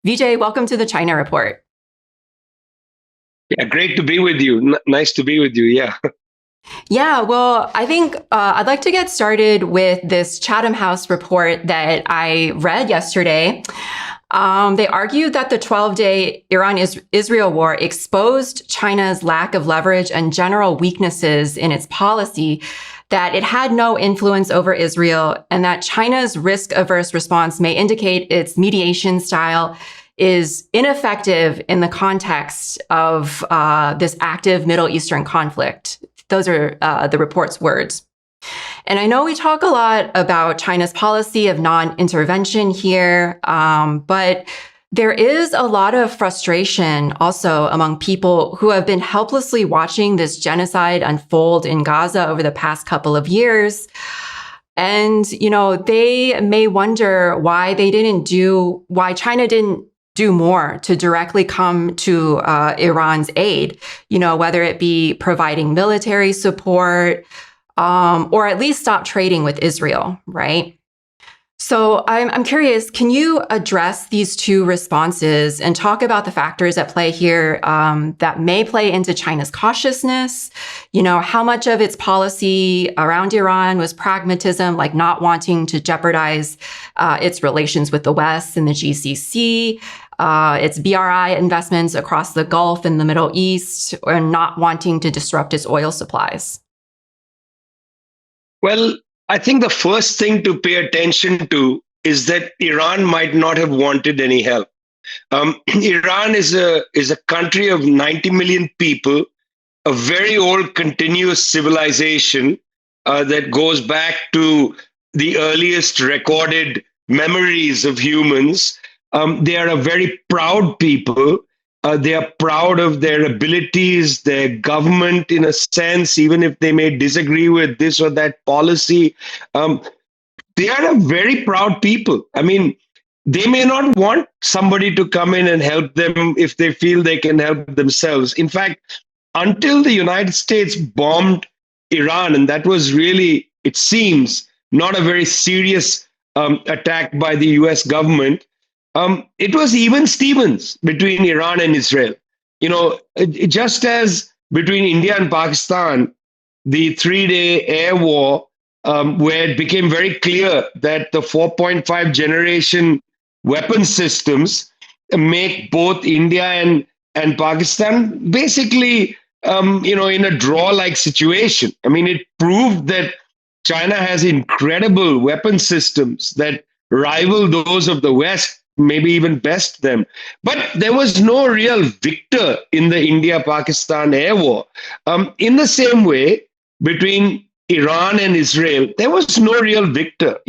Vijay, welcome to the China Report. Yeah, great to be with you. Nice to be with you. Yeah. Yeah, well, I think I'd like to get started with this Chatham House report that I read yesterday. They argued that the 12-day Iran-Israel war exposed China's lack of leverage and general weaknesses in its policy, that it had no influence over Israel, and that China's risk-averse response may indicate its mediation style is ineffective in the context of this active Middle Eastern conflict. Those are the report's words. And I know we talk a lot about China's policy of non-intervention here, but there is a lot of frustration also among people who have been helplessly watching this genocide unfold in Gaza over the past couple of years. And, they may wonder why China didn't do more to directly come to Iran's aid, whether it be providing military support, or at least stop trading with Israel, right? So I'm curious, can you address these two responses and talk about the factors at play here that may play into China's cautiousness? How much of its policy around Iran was pragmatism, like not wanting to jeopardize its relations with the West and the GCC, its BRI investments across the Gulf and the Middle East, or not wanting to disrupt its oil supplies? Well, I think the first thing to pay attention to is that Iran might not have wanted any help. Iran is a country of 90 million people, a very old continuous civilization that goes back to the earliest recorded memories of humans. They are a very proud people. They are proud of their abilities, their government, in a sense, even if they may disagree with this or that policy. They are a very proud people. I mean, they may not want somebody to come in and help them if they feel they can help themselves. In fact, until the United States bombed Iran, and that was really, it seems, not a very serious attack by the US government, it was even Stevens between Iran and Israel. Just as between India and Pakistan, the 3-day air war, where it became very clear that the 4.5 generation weapon systems make both India and Pakistan basically, in a draw-like situation. I mean, it proved that China has incredible weapon systems that rival those of the West, maybe even best them. But there was no real victor in the India-Pakistan air war. In the same way, between Iran and Israel, there was no real victor.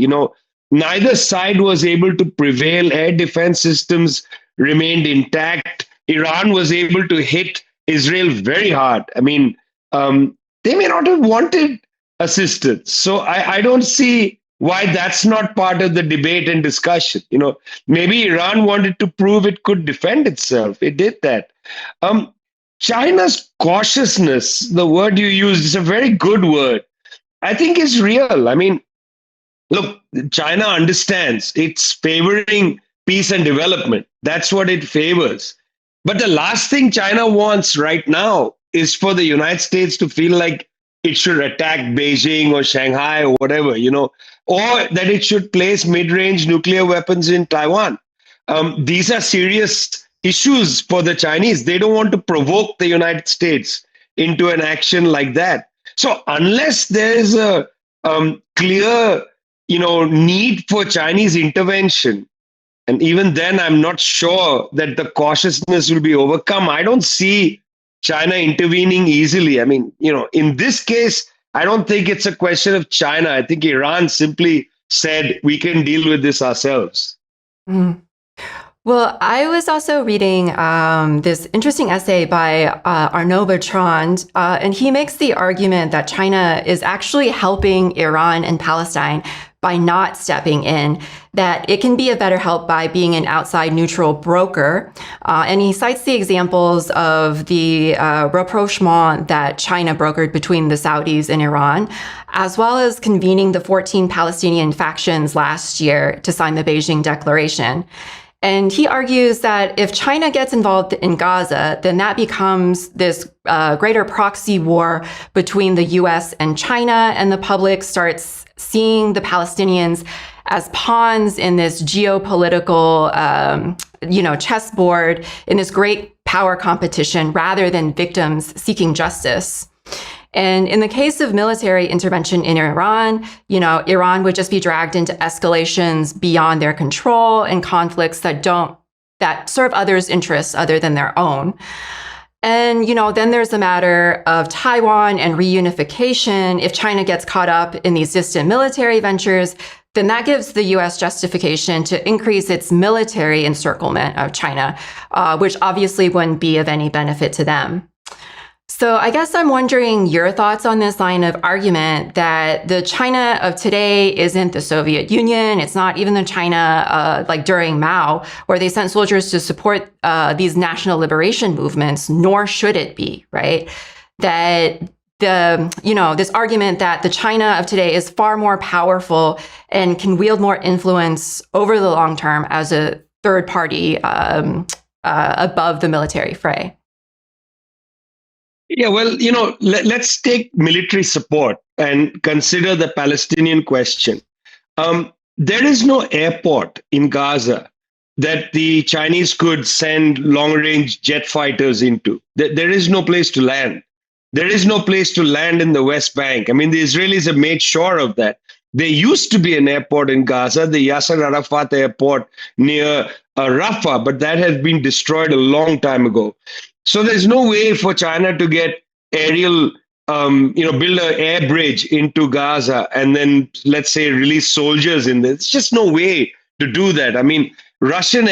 Neither side was able to prevail. Air defense systems remained intact. Iran was able to hit Israel very hard. I mean, they may not have wanted assistance. So I don't see why that's not part of the debate and discussion. Maybe Iran wanted to prove it could defend itself. It did that. China's cautiousness, the word you used, is a very good word. I think is real. I mean, look, China understands it's favoring peace and development. That's what it favors. But the last thing China wants right now is for the United States to feel like it should attack Beijing or Shanghai or whatever, or that it should place mid-range nuclear weapons in Taiwan. These are serious issues for the Chinese. They don't want to provoke the United States into an action like that. So unless there is a clear, need for Chinese intervention, and even then, I'm not sure that the cautiousness will be overcome. I don't see China intervening easily. I mean, in this case, I don't think it's a question of China. I think Iran simply said, we can deal with this ourselves. Mm. Well, I was also reading this interesting essay by Arnaud Bertrand, and he makes the argument that China is actually helping Iran and Palestine by not stepping in, that it can be a better help by being an outside neutral broker. And he cites the examples of the rapprochement that China brokered between the Saudis and Iran, as well as convening the 14 Palestinian factions last year to sign the Beijing Declaration. And he argues that if China gets involved in Gaza, then that becomes this greater proxy war between the US and China, and the public starts seeing the Palestinians as pawns in this geopolitical, chessboard, in this great power competition, rather than victims seeking justice. And in the case of military intervention in Iran, Iran would just be dragged into escalations beyond their control and conflicts that serve others' interests other than their own. And, then there's the matter of Taiwan and reunification. If China gets caught up in these distant military ventures, then that gives the U.S. justification to increase its military encirclement of China, which obviously wouldn't be of any benefit to them. So I guess I'm wondering your thoughts on this line of argument that the China of today isn't the Soviet Union. It's not even the China like during Mao, where they sent soldiers to support these national liberation movements, nor should it be, right? That this argument that the China of today is far more powerful and can wield more influence over the long term as a third party above the military fray. Yeah, well, let's take military support and consider the Palestinian question. There is no airport in Gaza that the Chinese could send long-range jet fighters into. There is no place to land. There is no place to land in the West Bank. I mean, the Israelis have made sure of that. There used to be an airport in Gaza, the Yasser Arafat airport near Rafah, but that has been destroyed a long time ago. So there's no way for China to get aerial, build an air bridge into Gaza and then, let's say, release soldiers in there. There's just no way to do that. I mean, Russian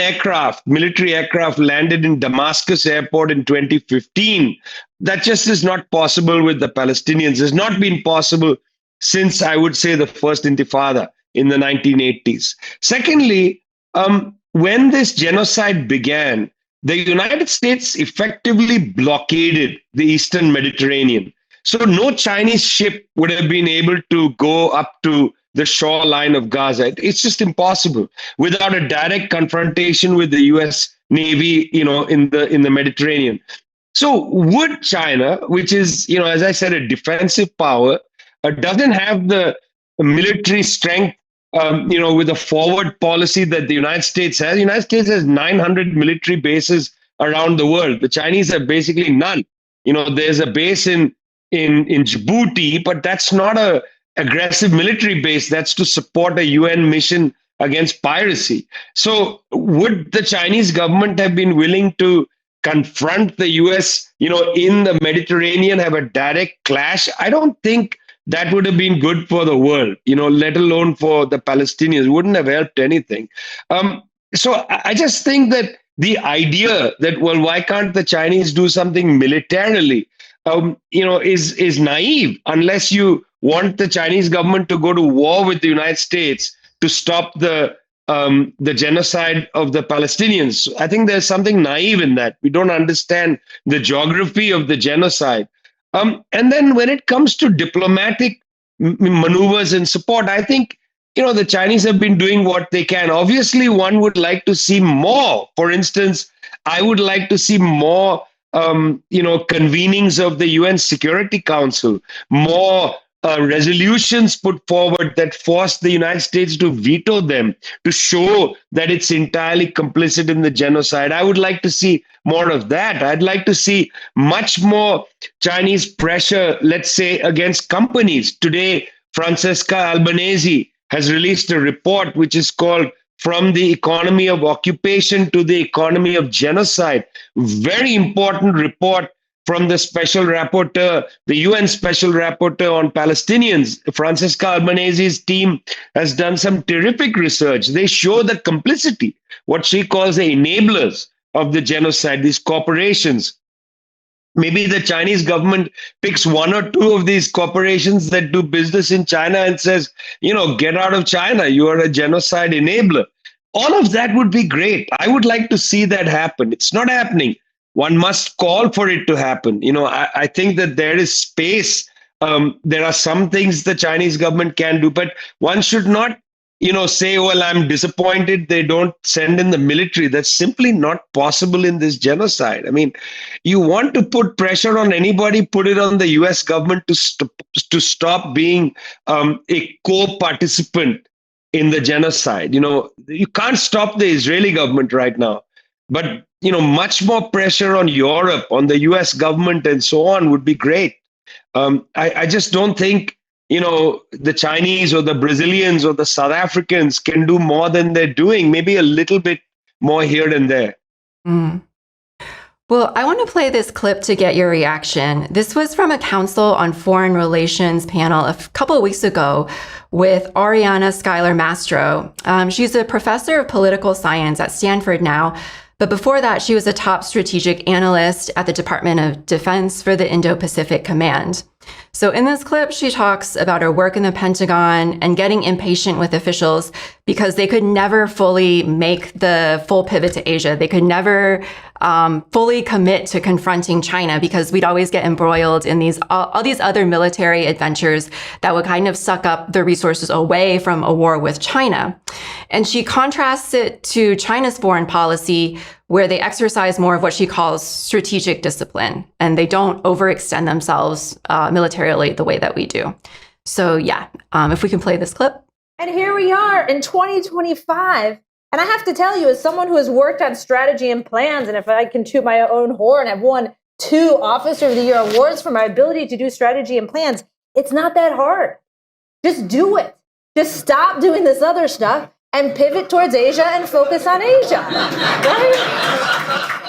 military aircraft landed in Damascus airport in 2015. That just is not possible with the Palestinians. It's not been possible since, I would say, the first Intifada in the 1980s. Secondly, when this genocide began, the United States effectively blockaded the Eastern Mediterranean. So no Chinese ship would have been able to go up to the shoreline of Gaza. It's just impossible without a direct confrontation with the US Navy, in the Mediterranean. So would China, which is, as I said, a defensive power, doesn't have the military strength with a forward policy that the United States has. The United States has 900 military bases around the world. The Chinese have basically none. There's a base in Djibouti, but that's not a aggressive military base. That's to support a UN mission against piracy. So would the Chinese government have been willing to confront the US, in the Mediterranean, have a direct clash? I don't think that would have been good for the world, let alone for the Palestinians. It wouldn't have helped anything. So I just think that the idea that, well, why can't the Chinese do something militarily, is naive unless you want the Chinese government to go to war with the United States to stop the genocide of the Palestinians. I think there's something naive in that. We don't understand the geography of the genocide. And then when it comes to diplomatic maneuvers and support, I think, the Chinese have been doing what they can. Obviously, one would like to see more. For instance, I would like to see more, convenings of the UN Security Council, more resolutions put forward that force the United States to veto them, to show that it's entirely complicit in the genocide. I would like to see more of that. I'd like to see much more Chinese pressure, let's say, against companies. Today, Francesca Albanese has released a report which is called From the Economy of Occupation to the Economy of Genocide. Very important report from the special rapporteur, the UN special rapporteur on Palestinians. Francesca Albanese's team has done some terrific research. They show the complicity, what she calls the enablers of the genocide, these corporations. Maybe the Chinese government picks one or two of these corporations that do business in China and says, get out of China. You are a genocide enabler. All of that would be great. I would like to see that happen. It's not happening. One must call for it to happen. I think that there is space. There are some things the Chinese government can do, but one should not, say, well, I'm disappointed they don't send in the military. That's simply not possible in this genocide. I mean, you want to put pressure on anybody, put it on the US government to stop being a co-participant in the genocide. You can't stop the Israeli government right now, but much more pressure on Europe, on the US government and so on would be great. I just don't think the Chinese or the Brazilians or the South Africans can do more than they're doing, maybe a little bit more here and there. Mm. Well, I want to play this clip to get your reaction. This was from a Council on Foreign Relations panel a couple of weeks ago with Ariana Schuyler Mastro. She's a professor of political science at Stanford now, but before that, she was a top strategic analyst at the Department of Defense for the Indo-Pacific Command. So in this clip, she talks about her work in the Pentagon and getting impatient with officials because they could never fully make the full pivot to Asia. They could never fully commit to confronting China because we'd always get embroiled in all these other military adventures that would kind of suck up the resources away from a war with China. And she contrasts it to China's foreign policy, where they exercise more of what she calls strategic discipline, and they don't overextend themselves militarily the way that we do. So yeah, if we can play this clip. And here we are in 2025. And I have to tell you, as someone who has worked on strategy and plans, and if I can toot my own horn, I've won 2 Officer of the Year awards for my ability to do strategy and plans. It's not that hard. Just do it. Just stop doing this other stuff and pivot towards Asia and focus on Asia, right?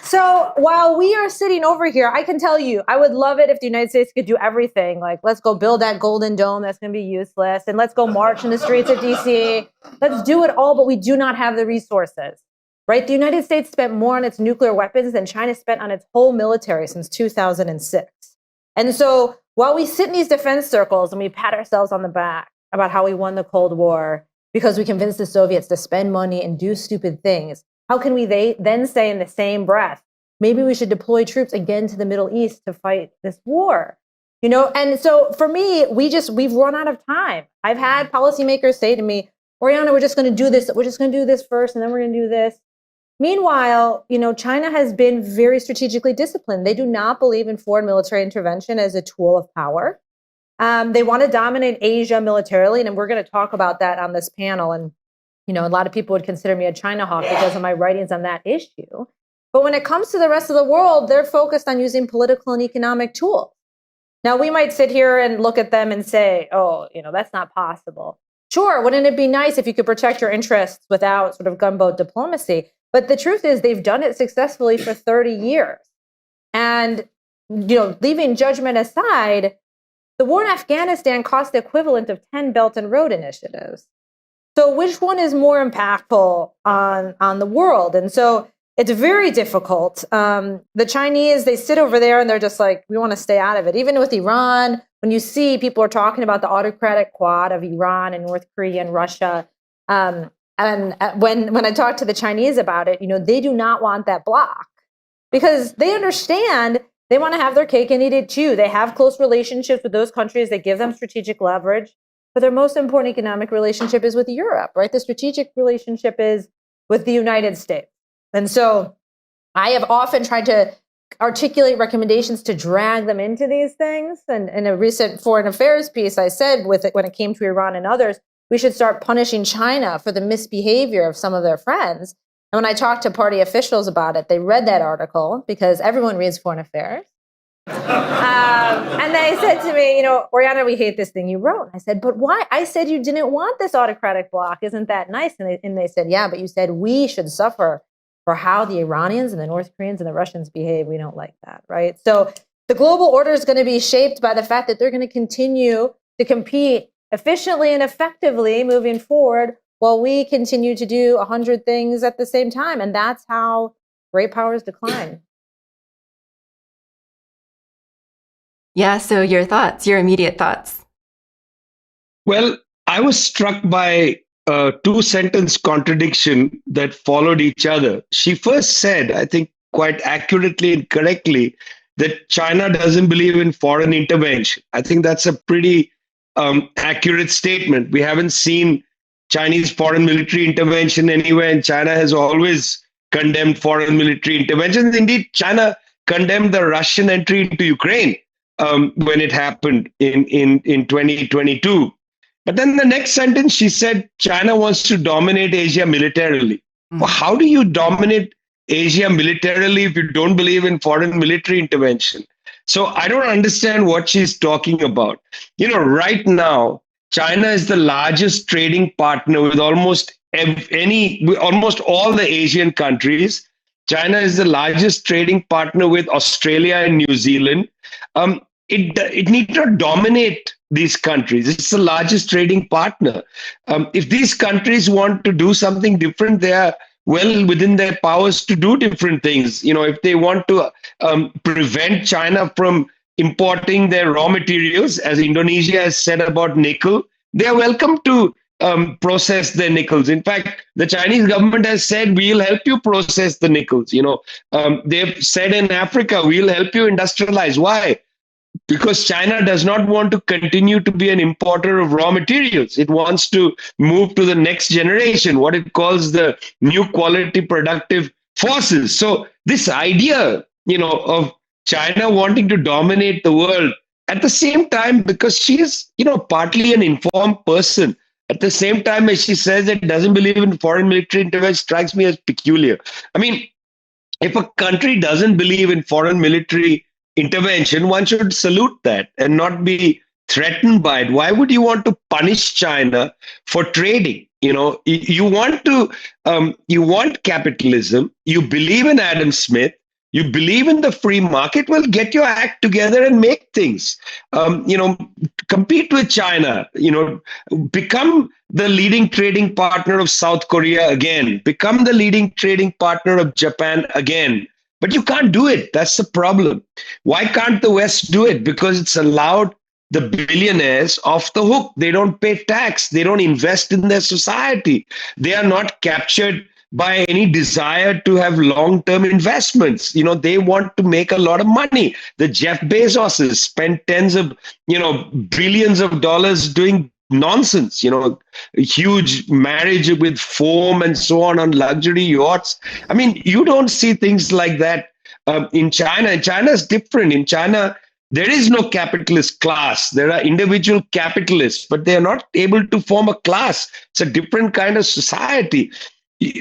So while we are sitting over here, I can tell you, I would love it if the United States could do everything. Like, let's go build that Golden Dome that's going to be useless, and let's go march in the streets of DC. Let's do it all, but we do not have the resources, right? The United States spent more on its nuclear weapons than China spent on its whole military since 2006. And so while we sit in these defense circles and we pat ourselves on the back about how we won the Cold War because we convinced the Soviets to spend money and do stupid things, how can we then say in the same breath, maybe we should deploy troops again to the Middle East to fight this war? And so for me, we've run out of time. I've had policymakers say to me, Oriana, we're just going to do this. We're just going to do this first, and then we're going to do this. Meanwhile, China has been very strategically disciplined. They do not believe in foreign military intervention as a tool of power. They want to dominate Asia militarily, and we're going to talk about that on this panel. And a lot of people would consider me a China hawk because of my writings on that issue. But when it comes to the rest of the world, they're focused on using political and economic tools. Now, we might sit here and look at them and say, oh, that's not possible. Sure, wouldn't it be nice if you could protect your interests without sort of gunboat diplomacy? But the truth is they've done it successfully for 30 years. And, leaving judgment aside, the war in Afghanistan cost the equivalent of 10 Belt and Road initiatives. So which one is more impactful on the world? And so it's very difficult. The Chinese, they sit over there and they're just like, we want to stay out of it. Even with Iran, when you see people are talking about the autocratic quad of Iran and North Korea and Russia, and when I talk to the Chinese about it, they do not want that bloc because they understand they want to have their cake and eat it too. They have close relationships with those countries that give them strategic leverage. But their most important economic relationship is with Europe, right? The strategic relationship is with the United States. And so I have often tried to articulate recommendations to drag them into these things. And in a recent foreign affairs piece, I said when it came to Iran and others, we should start punishing China for the misbehavior of some of their friends. And when I talked to party officials about it, they read that article because everyone reads foreign affairs. And they said to me, Oriana, we hate this thing you wrote. I said, but why? I said, you didn't want this autocratic bloc. Isn't that nice? And they said, yeah, but you said we should suffer for how the Iranians and the North Koreans and the Russians behave. We don't like that, right? So the global order is going to be shaped by the fact that they're going to continue to compete efficiently and effectively moving forward while we continue to do 100 things at the same time. And that's how great powers decline. Yeah, so your immediate thoughts. Well, I was struck by a 2-sentence contradiction that followed each other. She first said, I think quite accurately and correctly, that China doesn't believe in foreign intervention. I think that's a pretty accurate statement. We haven't seen Chinese foreign military intervention anywhere, and China has always condemned foreign military interventions. Indeed, China condemned the Russian entry into Ukraine when it happened in 2022. But then the next sentence, she said, China wants to dominate Asia militarily. Well, how do you dominate Asia militarily if you don't believe in foreign military intervention? So I don't understand what she's talking about. Right now, China is the largest trading partner with almost all the Asian countries. China is the largest trading partner with Australia and New Zealand. It need not dominate these countries. It's the largest trading partner. If these countries want to do something different, they are well within their powers to do different things. If they want to prevent China from importing their raw materials, as Indonesia has said about nickel, they are welcome to process their nickels. In fact, the Chinese government has said, we'll help you process the nickels. They've said in Africa, we'll help you industrialize. Why? Because China does not want to continue to be an importer of raw materials. It wants to move to the next generation, what it calls the new quality productive forces. So this idea, of China wanting to dominate the world at the same time, because she is, partly an informed person, at the same time as she says that doesn't believe in foreign military intervention, strikes me as peculiar. I mean, if a country doesn't believe in foreign military intervention, one should salute that and not be threatened by it. Why would you want to punish China for trading? You want capitalism. You believe in Adam Smith. You believe in the free market. Well, get your act together and make things. Compete with China. Become the leading trading partner of South Korea again. Become the leading trading partner of Japan again. But you can't do it. That's the problem. Why can't the West do it? Because it's allowed the billionaires off the hook. They don't pay tax. They don't invest in their society. They are not captured by any desire to have long-term investments. They want to make a lot of money. The Jeff Bezoses spend tens of, billions of dollars doing nonsense, huge marriage with foam and so on luxury yachts. I mean, you don't see things like that in China. And China is different. In China, there is no capitalist class. There are individual capitalists, but they are not able to form a class. It's a different kind of society.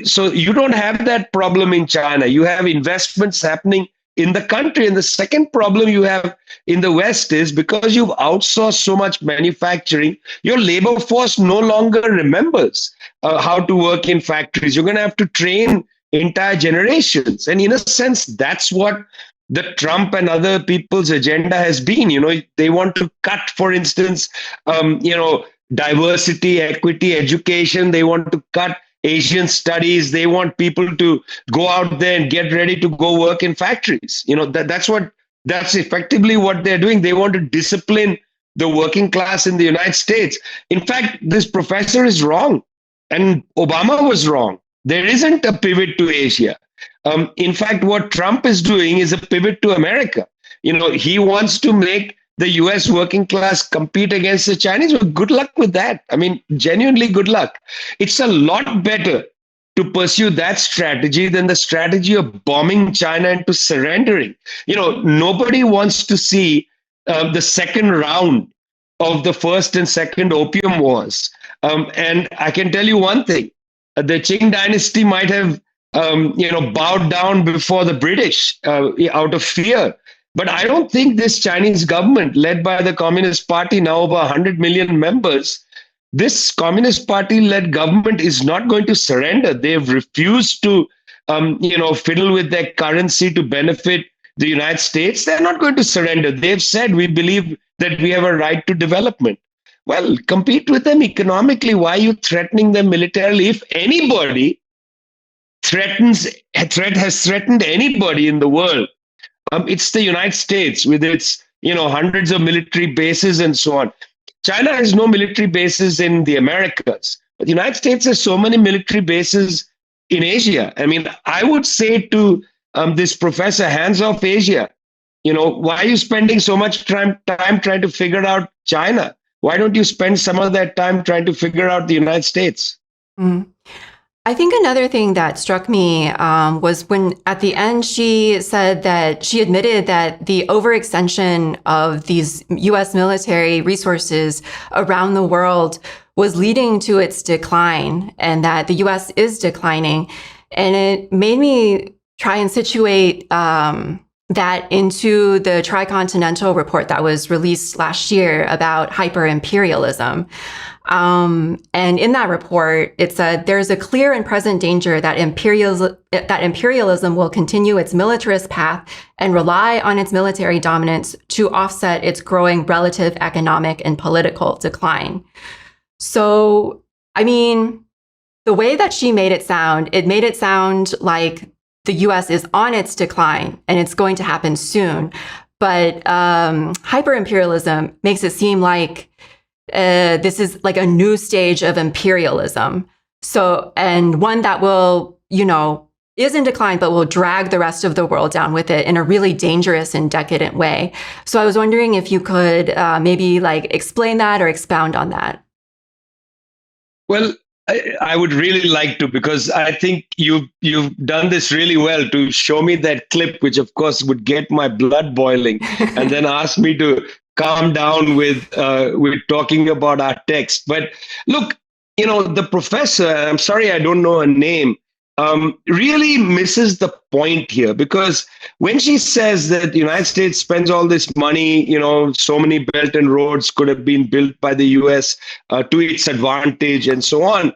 So you don't have that problem in China. You have investments happening in the country. And the second problem you have in the West is because you've outsourced so much manufacturing, your labor force no longer remembers how to work in factories. You're going to have to train entire generations. And in a sense, that's what the Trump and other people's agenda has been. They want to cut, for instance, diversity, equity, education. They want to cut Asian studies. They want people to go out there and get ready to go work in factories. That's effectively what they're doing. They want to discipline the working class in the United States. In fact, this professor is wrong, and Obama was wrong. There isn't a pivot to Asia. In fact, what Trump is doing is a pivot to America. He wants to make the US working class compete against the Chinese. Well, good luck with that. I mean, genuinely good luck. It's a lot better to pursue that strategy than the strategy of bombing China into surrendering. Nobody wants to see the second round of the first and second opium wars. And I can tell you one thing, the Qing dynasty might have bowed down before the British out of fear. But I don't think this Chinese government, led by the Communist Party, now over 100 million members, this Communist Party-led government is not going to surrender. They've refused to, fiddle with their currency to benefit the United States. They're not going to surrender. They've said, we believe that we have a right to development. Well, compete with them economically. Why are you threatening them militarily? If anybody has threatened anybody in the world, it's the United States with its, hundreds of military bases and so on. China has no military bases in the Americas, but the United States has so many military bases in Asia. I mean, I would say to this professor, hands off Asia. Why are you spending so much time trying to figure out China? Why don't you spend some of that time trying to figure out the United States? Mm. I think another thing that struck me was when at the end she said that she admitted that the overextension of these U.S. military resources around the world was leading to its decline, and that the U.S. is declining. And it made me try and situate that into the Tricontinental report that was released last year about hyper-imperialism. And in that report, it said there's a clear and present danger that imperialism will continue its militarist path and rely on its military dominance to offset its growing relative economic and political decline. So, I mean, the way that she made it sound like the US is on its decline and it's going to happen soon. But hyper-imperialism makes it seem like this is like a new stage of imperialism. So, and one that will, is in decline, but will drag the rest of the world down with it in a really dangerous and decadent way. So I was wondering if you could maybe explain that or expound on that. Well, I would really like to, because I think you've done this really well to show me that clip, which of course would get my blood boiling, and then ask me to calm down with talking about our text. But look, the professor, I'm sorry I don't know her name, really misses the point here, because when she says that the United States spends all this money, so many Belt and Roads could have been built by the US to its advantage and so on,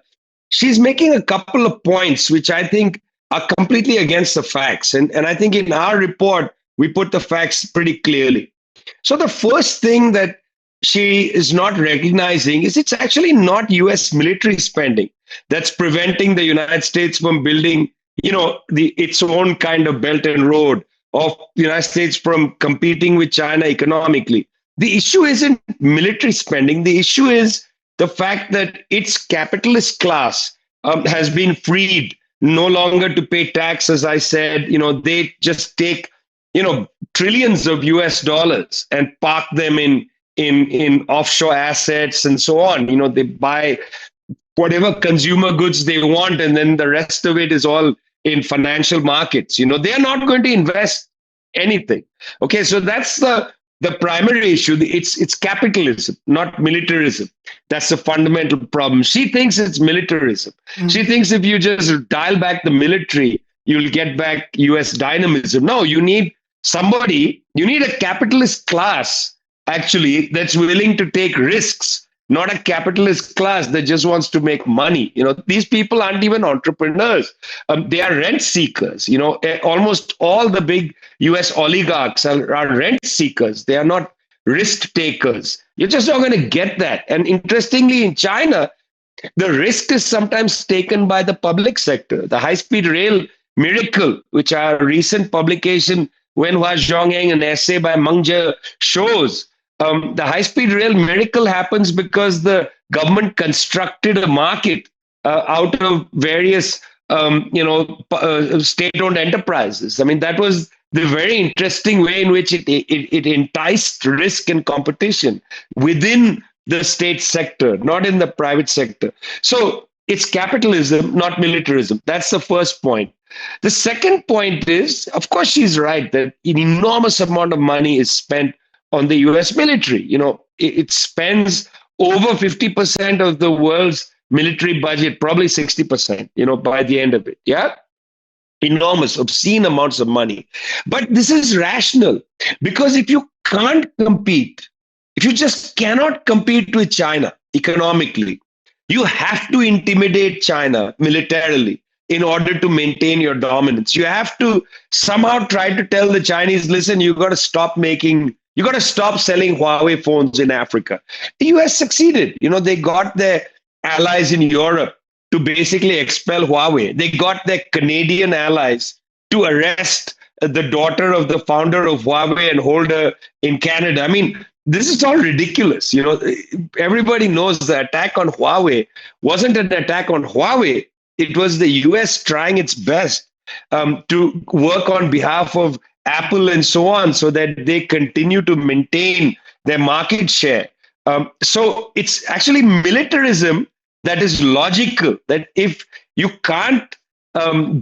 she's making a couple of points which I think are completely against the facts. And I think in our report, we put the facts pretty clearly. So the first thing that she is not recognizing is it's actually not US military spending that's preventing the United States from building, its own kind of Belt and Road, of the United States from competing with China economically. The issue isn't military spending. The issue is the fact that its capitalist class has been freed no longer to pay tax, as I said. They just take trillions of US dollars and park them in offshore assets and so on. They buy whatever consumer goods they want, and then the rest of it is all in financial markets. They are not going to invest anything. Okay, so that's the primary issue. It's capitalism, not militarism. That's the fundamental problem. She thinks it's militarism. Mm-hmm. She thinks if you just dial back the military, you'll get back US dynamism. No, you need a capitalist class, actually, that's willing to take risks, not a capitalist class that just wants to make money. These people aren't even entrepreneurs. They are rent seekers. Almost all the big US oligarchs are rent seekers. They are not risk takers. You're just not going to get that. And interestingly, in China, the risk is sometimes taken by the public sector. The high-speed rail miracle, which our recent publication, Wenhua Zhongheng, an essay by Meng Zhe, shows, the high-speed rail miracle happens because the government constructed a market out of various, state-owned enterprises. I mean, that was the very interesting way in which it enticed risk and competition within the state sector, not in the private sector. So it's capitalism, not militarism. That's the first point. The second point is, of course, she's right that an enormous amount of money is spent on the US military. It spends over 50% of the world's military budget, probably 60%, by the end of it. Yeah. Enormous, obscene amounts of money. But this is rational, because if you can't compete, if you just cannot compete with China economically, you have to intimidate China militarily in order to maintain your dominance. You have to somehow try to tell the Chinese, listen, you got to stop selling Huawei phones in Africa. The US succeeded. They got their allies in Europe to basically expel Huawei. They got their Canadian allies to arrest the daughter of the founder of Huawei and hold her in Canada. I mean, this is all ridiculous. Everybody knows the attack on Huawei wasn't an attack on Huawei. It was the US trying its best to work on behalf of Apple and so on, so that they continue to maintain their market share So it's actually militarism that is logical, that if you can't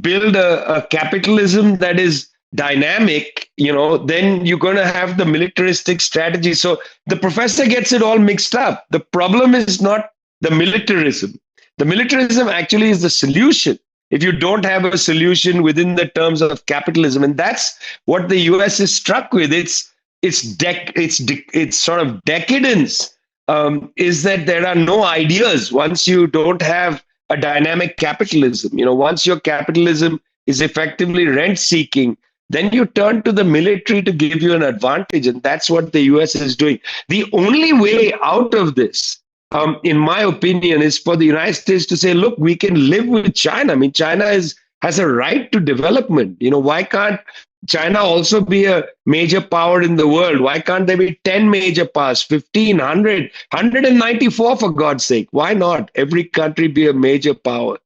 build a capitalism that is dynamic, then you're going to have the militaristic strategy. So the professor gets it all mixed up. The problem is not the militarism. The militarism actually is the solution. If you don't have a solution within the terms of capitalism, and that's what the US is struck with. It's sort of decadence. Is that there are no ideas once you don't have a dynamic capitalism. Once your capitalism is effectively rent-seeking, then you turn to the military to give you an advantage, and that's what the US is doing. The only way out of this, in my opinion, is for the United States to say, look, we can live with China. I mean, China has a right to development. Why can't China also be a major power in the world? Why can't there be 10 major powers, 15, 100, 194 for God's sake? Why not every country be a major power?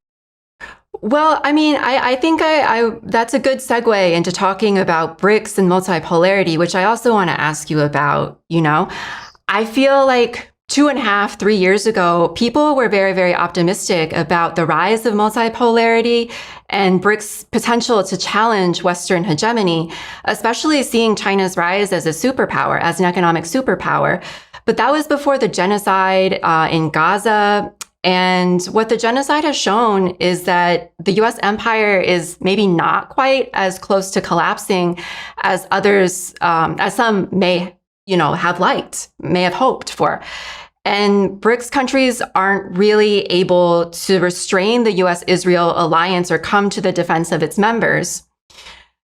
Well, I mean, I think that's a good segue into talking about BRICS and multipolarity, which I also want to ask you about. I feel like 2.5, 3 years ago, people were very, very optimistic about the rise of multipolarity and BRICS' potential to challenge Western hegemony, especially seeing China's rise as a superpower, as an economic superpower. But that was before the genocide in Gaza. And what the genocide has shown is that the US empire is maybe not quite as close to collapsing as others, as some may, have liked, may have hoped for. And BRICS countries aren't really able to restrain the US-Israel alliance or come to the defense of its members.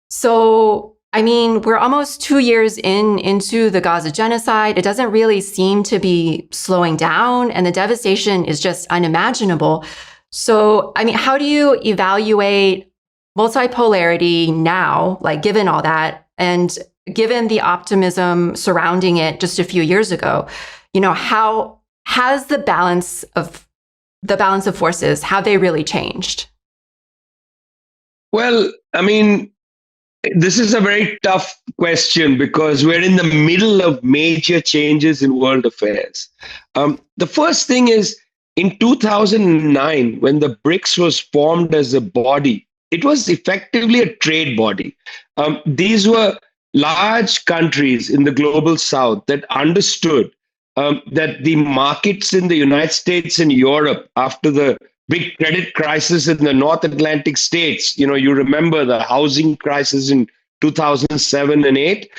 So, I mean, we're almost 2 years into the Gaza genocide. It doesn't really seem to be slowing down, and the devastation is just unimaginable. So, I mean, how do you evaluate multipolarity now, like given all that, and given the optimism surrounding it just a few years ago? How has the balance of forces, have they really changed? Well, I mean, this is a very tough question because we're in the middle of major changes in world affairs. The first thing is, in 2009, when the BRICS was formed as a body, it was effectively a trade body. These were large countries in the global south that understood that the markets in the United States and Europe after the big credit crisis in the North Atlantic states, you remember the housing crisis in 2007 and 8.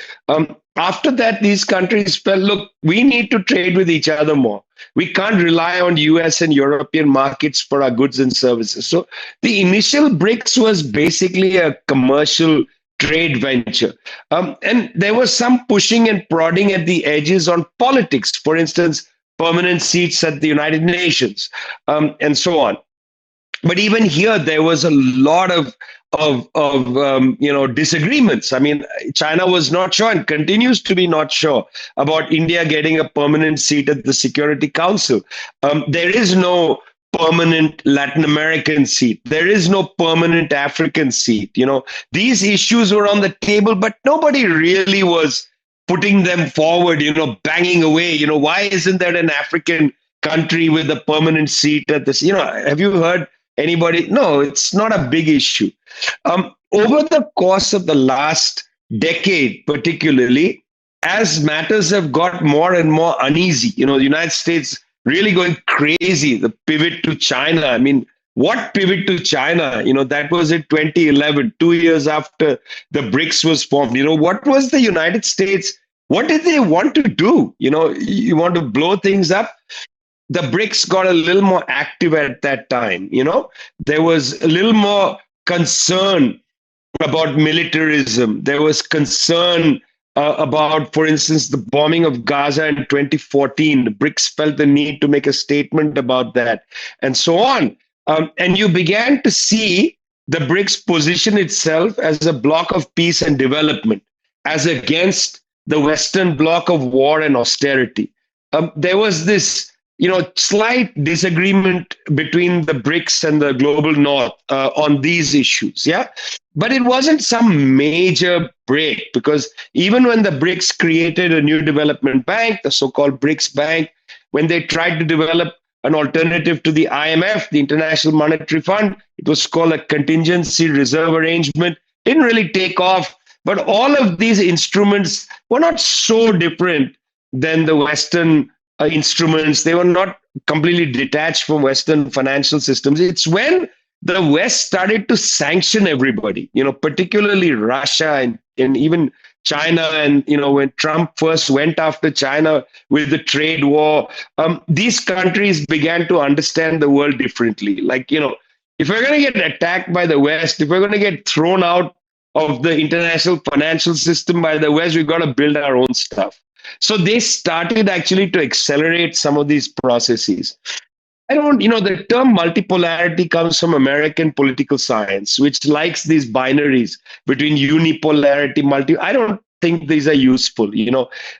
After that, these countries felt, look, we need to trade with each other more. We can't rely on US and European markets for our goods and services. So the initial BRICS was basically a commercial trade venture. And there was some pushing and prodding at the edges on politics, for instance, permanent seats at the United Nations, and so on. But even here, there was a lot of disagreements. I mean, China was not sure and continues to be not sure about India getting a permanent seat at the Security Council. There is no permanent Latin American seat. There is no permanent African seat. These issues were on the table, but nobody really was putting them forward, banging away. Why isn't there an African country with a permanent seat at this? Have you heard anybody? No, it's not a big issue. Over the course of the last decade, particularly, as matters have got more and more uneasy, the United States really going crazy, the pivot to China. I mean, what pivot to China? That was in 2011, 2 years after the BRICS was formed. What was the United States? What did they want to do? You want to blow things up? The BRICS got a little more active at that time. There was a little more concern about militarism. There was concern about, for instance, the bombing of Gaza in 2014. The BRICS felt the need to make a statement about that, and so on. And you began to see the BRICS position itself as a bloc of peace and development, as against the Western bloc of war and austerity. There was this, slight disagreement between the BRICS and the global North on these issues. Yeah. But it wasn't some major break, because even when the BRICS created a new development bank, the so-called BRICS Bank, when they tried to develop an alternative to the IMF, the International Monetary Fund. It was called a contingency reserve arrangement. Didn't really take off. But all of these instruments were not so different than the Western instruments. They were not completely detached from Western financial systems. It's when the West started to sanction everybody, particularly Russia and even China. And, when Trump first went after China with the trade war, these countries began to understand the world differently. Like, if we're going to get attacked by the West, if we're going to get thrown out of the international financial system by the West, we've got to build our own stuff. So they started actually to accelerate some of these processes. The term multipolarity comes from American political science, which likes these binaries between unipolarity, I don't think these are useful.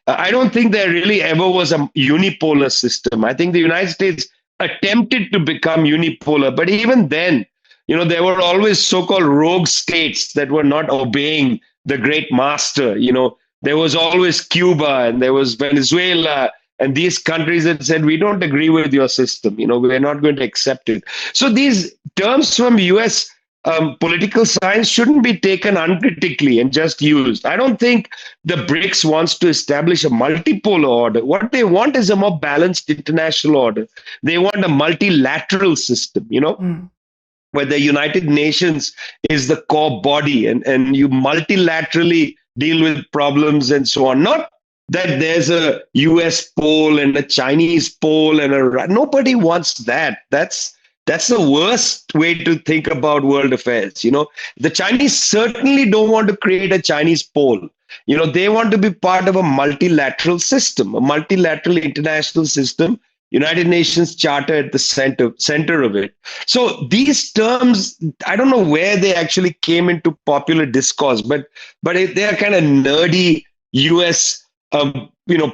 I don't think there really ever was a unipolar system. I think the United States attempted to become unipolar, but even then, there were always so-called rogue states that were not obeying the great master. There was always Cuba and there was Venezuela and these countries that said, we don't agree with your system. We're not going to accept it. So these terms from US political science shouldn't be taken uncritically and just used. I don't think the BRICS wants to establish a multipolar order. What they want is a more balanced international order. They want a multilateral system, where the United Nations is the core body and you multilaterally deal with problems and so on. Not that there's a US pole and a Chinese pole and nobody wants that. That's the worst way to think about world affairs. The Chinese certainly don't want to create a Chinese pole. They want to be part of a multilateral system, a multilateral international system, United Nations Charter at the center of it. So these terms, I don't know where they actually came into popular discourse, but they are kind of nerdy US,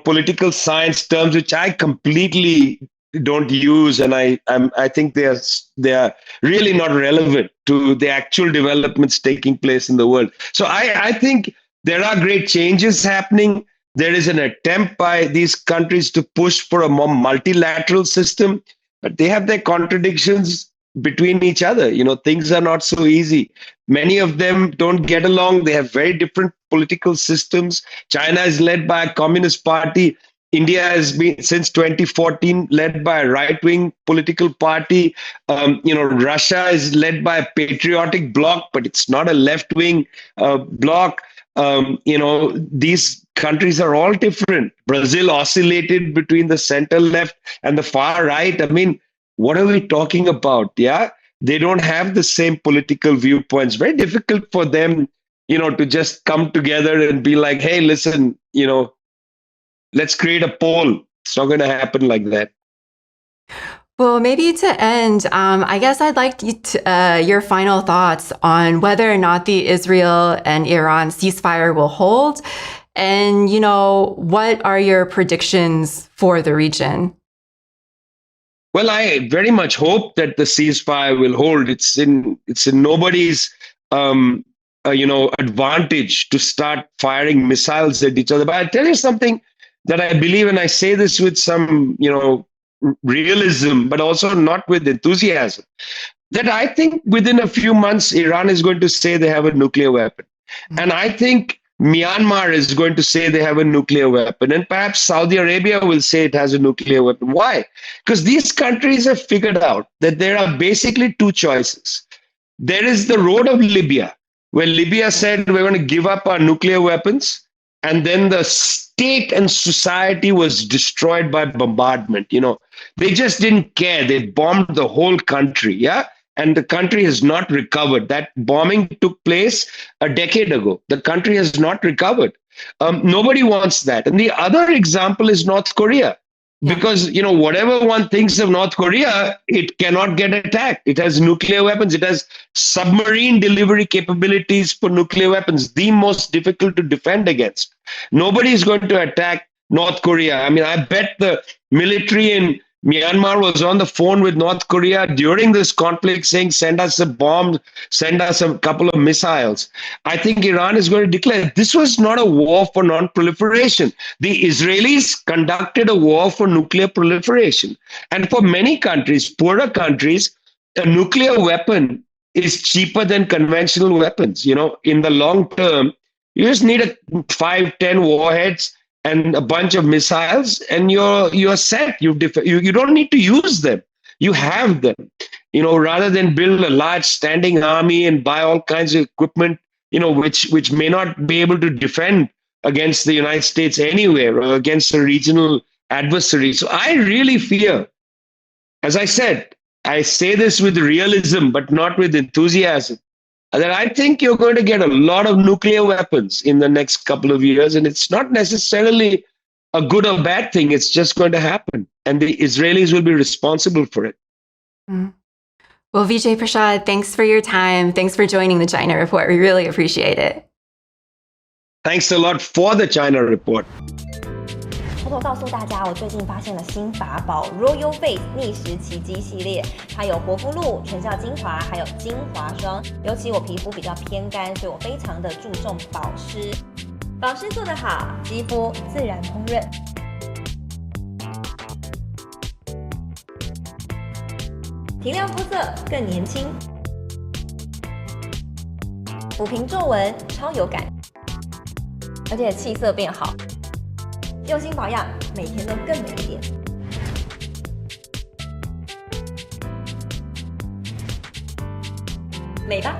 political science terms, which I completely don't use, and I think they are really not relevant to the actual developments taking place in the world. So I think there are great changes happening. There is an attempt by these countries to push for a more multilateral system, but they have their contradictions between each other. Things are not so easy. Many of them don't get along. They have very different political systems. China is led by a communist party. India has been, since 2014, led by a right-wing political party. Russia is led by a patriotic bloc, but it's not a left-wing bloc. These countries are all different. Brazil oscillated between the center left and the far right. I mean, what are we talking about? Yeah, they don't have the same political viewpoints. Very difficult for them, to just come together and be like, hey, listen, let's create a pole. It's not going to happen like that. Well, maybe to end, I guess I'd like your final thoughts on whether or not the Israel and Iran ceasefire will hold. And, what are your predictions for the region? Well, I very much hope that the ceasefire will hold. It's in nobody's advantage to start firing missiles at each other. But I'll tell you something that I believe, and I say this with some, realism, but also not with enthusiasm, that I think within a few months, Iran is going to say they have a nuclear weapon. Mm-hmm. And I think Myanmar is going to say they have a nuclear weapon. And perhaps Saudi Arabia will say it has a nuclear weapon. Why? Because these countries have figured out that there are basically two choices. There is the road of Libya, where Libya said we're going to give up our nuclear weapons. And then the state and society was destroyed by bombardment. They just didn't care. They bombed the whole country. Yeah. And the country has not recovered. That bombing took place a decade ago. The country has not recovered. Nobody wants that. And the other example is North Korea. Because, whatever one thinks of North Korea, it cannot get attacked. It has nuclear weapons. It has submarine delivery capabilities for nuclear weapons, the most difficult to defend against. Nobody is going to attack North Korea. I mean, I bet the military in Myanmar was on the phone with North Korea during this conflict saying, send us a bomb, send us a couple of missiles. I think Iran is going to declare this was not a war for non-proliferation. The Israelis conducted a war for nuclear proliferation. And for many countries, poorer countries, a nuclear weapon is cheaper than conventional weapons. You know, in the long term, you just need 5-10 warheads and a bunch of missiles, and you're set. You don't need to use them. You have them. You know, rather than build a large standing army and buy all kinds of equipment, you know, which may not be able to defend against the United States anywhere or against a regional adversary. So I really fear, as I said, I say this with realism, but not with enthusiasm, that I think you're going to get a lot of nuclear weapons in the next couple of years. And it's not necessarily a good or bad thing. It's just going to happen. And the Israelis will be responsible for it. Mm. Well, Vijay Prashad, thanks for your time. Thanks for joining the China Report. We really appreciate it. Thanks a lot for the China Report. 偷偷告诉大家，我最近发现了新法宝 Royal Face 逆时奇迹系列，它有活肤露、全效精华，还有精华霜。尤其我皮肤比较偏干，所以我非常的注重保湿。保湿做得好，肌肤自然烹润。提亮肤色更年轻，抚平皱纹超有感，而且气色变好。用心保养，每天都更美一点。美吧。